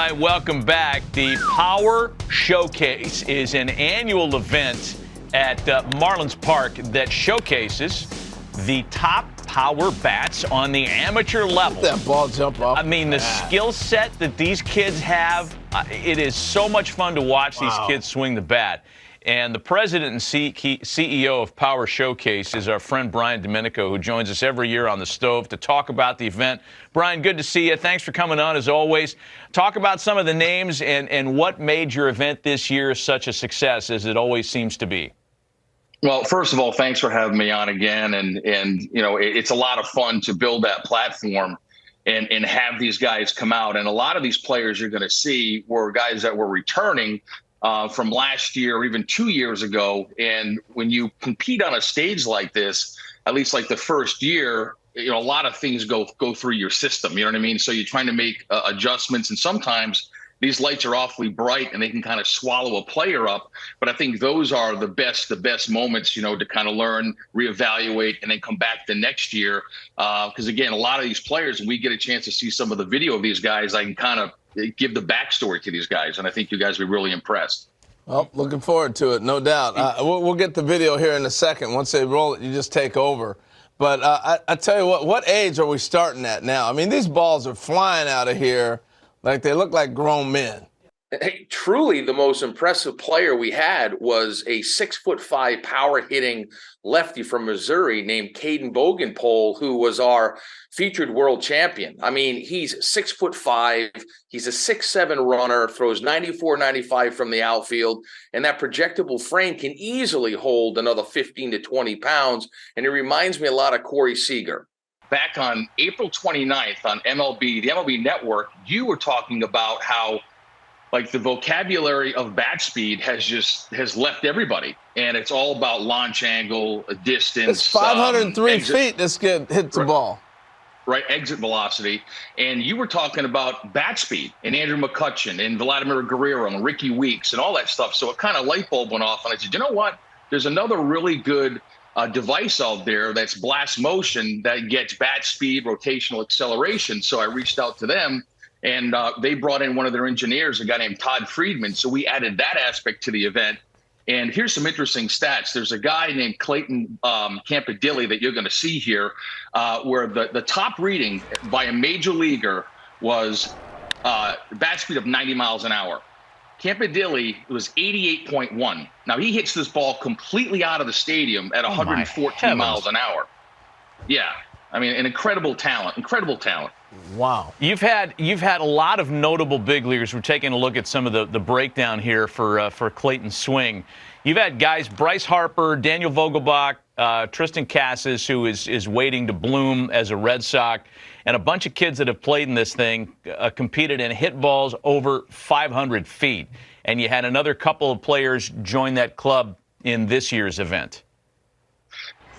right, welcome back. The Power Showcase is an annual event at Marlins Park that showcases the top power bats on the amateur level. Let that ball jump off. I mean, the skill set that these kids have, it is so much fun to watch these kids swing the bat. And the president and CEO of Power Showcase is our friend Brian Domenico, who joins us every year on the stove to talk about the event. Brian, good to see you. Thanks for coming on, as always. Talk about some of the names and what made your event this year such a success, as it always seems to be. Well, first of all, thanks for having me on again. And you know, it's a lot of fun to build that platform and have these guys come out. And a lot of these players you're going to see were guys that were returning from last year or even 2 years ago. And when you compete on a stage like this, at least like the first year, you know, a lot of things go through your system. You know what I mean? So you're trying to make adjustments, and sometimes these lights are awfully bright and they can kind of swallow a player up. But I think those are the best moments, you know, to kind of learn, reevaluate, and then come back the next year. Because again, a lot of these players, when we get a chance to see some of the video of these guys, I can kind of give the backstory to these guys, and I think you guys will be really impressed. Well, looking forward to it, no doubt. We'll get the video here in a second. Once they roll it, you just take over. But I tell you what age are we starting at now? I mean, these balls are flying out of here like they look like grown men. Hey, truly the most impressive player we had was a 6'5" power hitting lefty from Missouri named Caden Bogenpole, who was our featured world champion. I mean, he's 6'5", he's a 6'7" runner, throws 94, 95 from the outfield, and that projectable frame can easily hold another 15 to 20 pounds. And it reminds me a lot of Corey Seager. Back on April 29th on the MLB Network, you were talking about how like the vocabulary of bat speed has left everybody, and it's all about launch angle, distance. It's 503 feet this kid hits the ball. Right, exit velocity. And you were talking about bat speed and Andrew McCutchen and Vladimir Guerrero and Ricky Weeks and all that stuff. So it kind of light bulb went off, and I said, you know what? There's another really good device out there that's Blast Motion that gets bat speed, rotational acceleration. So I reached out to them. And they brought in one of their engineers, a guy named Todd Friedman. So we added that aspect to the event. And here's some interesting stats. There's a guy named Clayton Campadilli that you're going to see here, where the top reading by a major leaguer was bat speed of 90 miles an hour. Campadilli was 88.1. Now, he hits this ball completely out of the stadium at 114 miles an hour. Yeah. I mean, an incredible talent, Wow. You've had a lot of notable big leaguers. We're taking a look at some of the breakdown here for Clayton's swing. You've had guys, Bryce Harper, Daniel Vogelbach, Tristan Casas, who is waiting to bloom as a Red Sox, and a bunch of kids that have played in this thing, competed and hit balls over 500 feet. And you had another couple of players join that club in this year's event.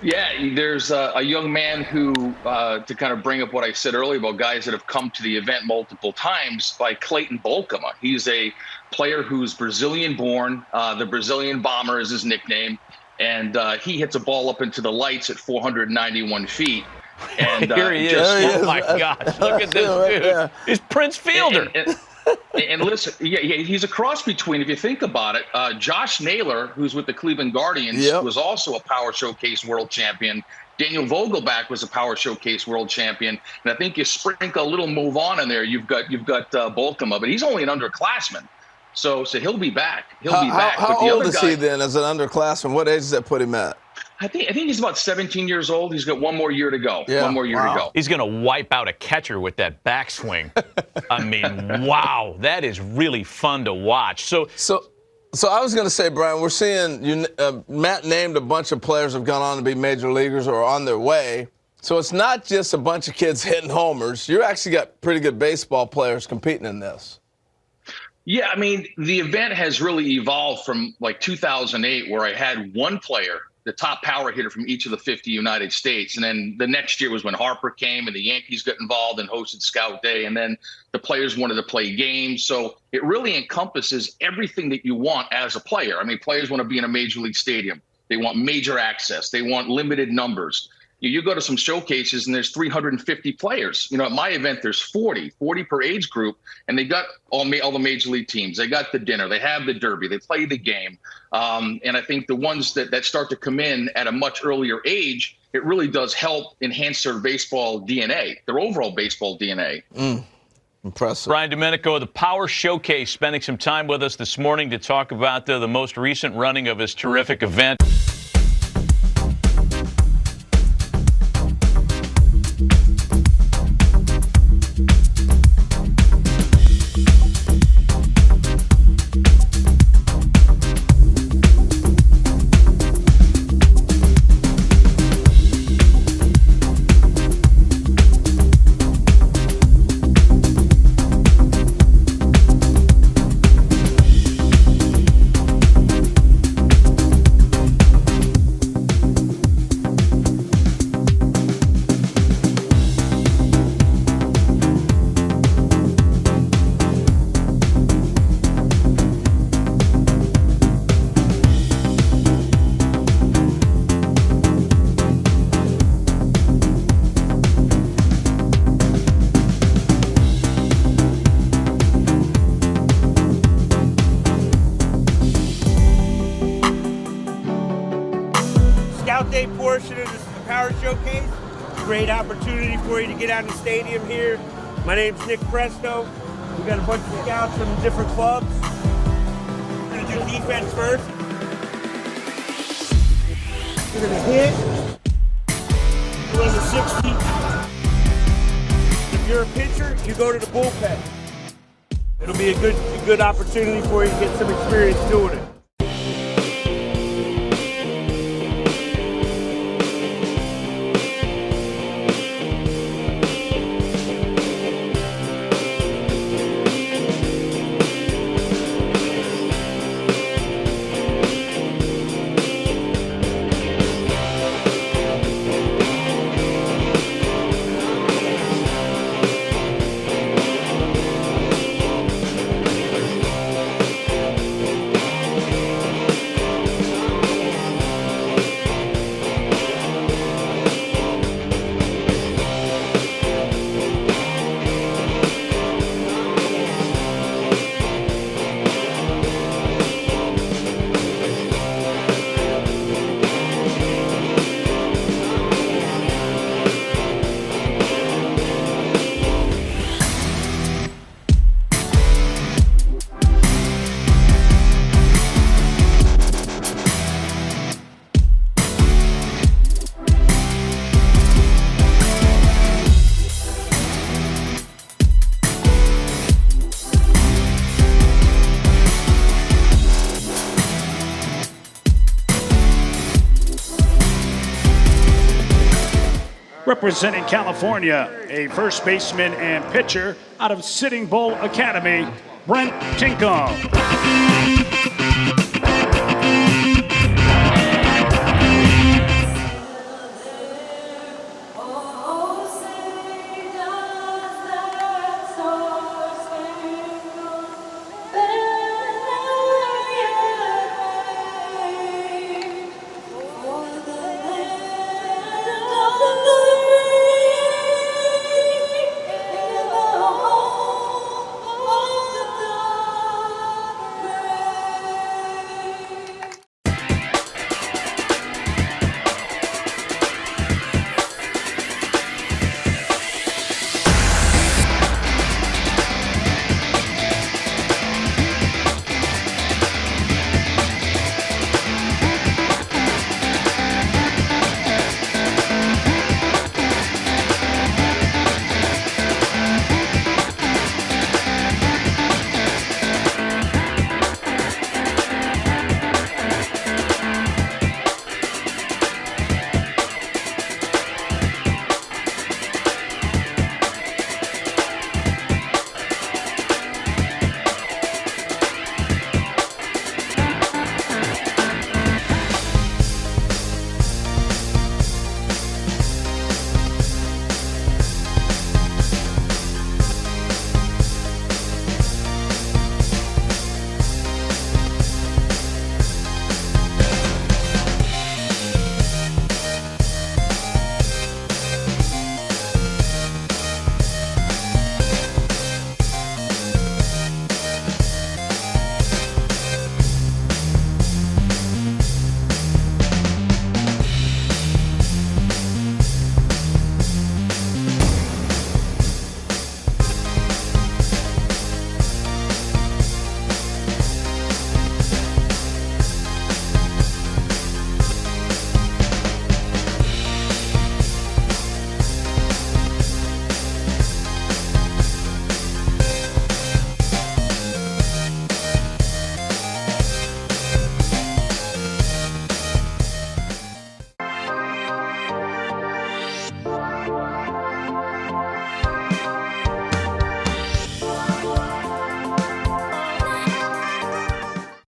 Yeah, there's a young man who, to kind of bring up what I said earlier about guys that have come to the event multiple times, by Clayton Bolkema. He's a player who's Brazilian-born. The Brazilian Bomber is his nickname. And he hits a ball up into the lights at 491 feet. And here he is. Oh, my gosh. Look at this dude. Yeah. He's Prince Fielder. And listen, he's a cross between, if you think about it, Josh Naylor, who's with the Cleveland Guardians, was also a Power Showcase world champion. Daniel Vogelbach was a Power Showcase world champion. And I think you sprinkle a little move on in there, you've got Bolkema, but he's only an underclassman. So he'll be back. How old is he then as an underclassman? What age does that put him at? I think he's about 17 years old. He's got one more year to go. Yeah. One more year to go. He's going to wipe out a catcher with that backswing. I mean, wow, that is really fun to watch. So I was going to say, Brian, we're seeing Matt named a bunch of players have gone on to be major leaguers or on their way. So it's not just a bunch of kids hitting homers. You actually got pretty good baseball players competing in this. Yeah, I mean, the event has really evolved from like 2008, where I had one player, the top power hitter from each of the 50 United States. And then the next year was when Harper came and the Yankees got involved and hosted Scout Day. And then the players wanted to play games. So it really encompasses everything that you want as a player. I mean, players want to be in a major league stadium. They want major access. They want limited numbers. You go to some showcases and there's 350 players. At my event, there's 40 per age group, and they got all the major league teams. They got the dinner, they have the derby, they play the game. And I think the ones that start to come in at a much earlier age, it really does help enhance their baseball DNA, their overall baseball DNA. Impressive. Brian Domenico of the Power Showcase spending some time with us this morning to talk about the most recent running of his terrific event. Scout Day portion of this Power Showcase. Great opportunity for you to get out in the stadium here. My name's Nick Presto. We got a bunch of scouts from different clubs. We're gonna do defense first. We're gonna hit. Run the 60. If you're a pitcher, you go to the bullpen. It'll be a good opportunity for you to get some experience doing it. Representing California, a first baseman and pitcher out of Sitting Bull Academy, Brent Tinkham.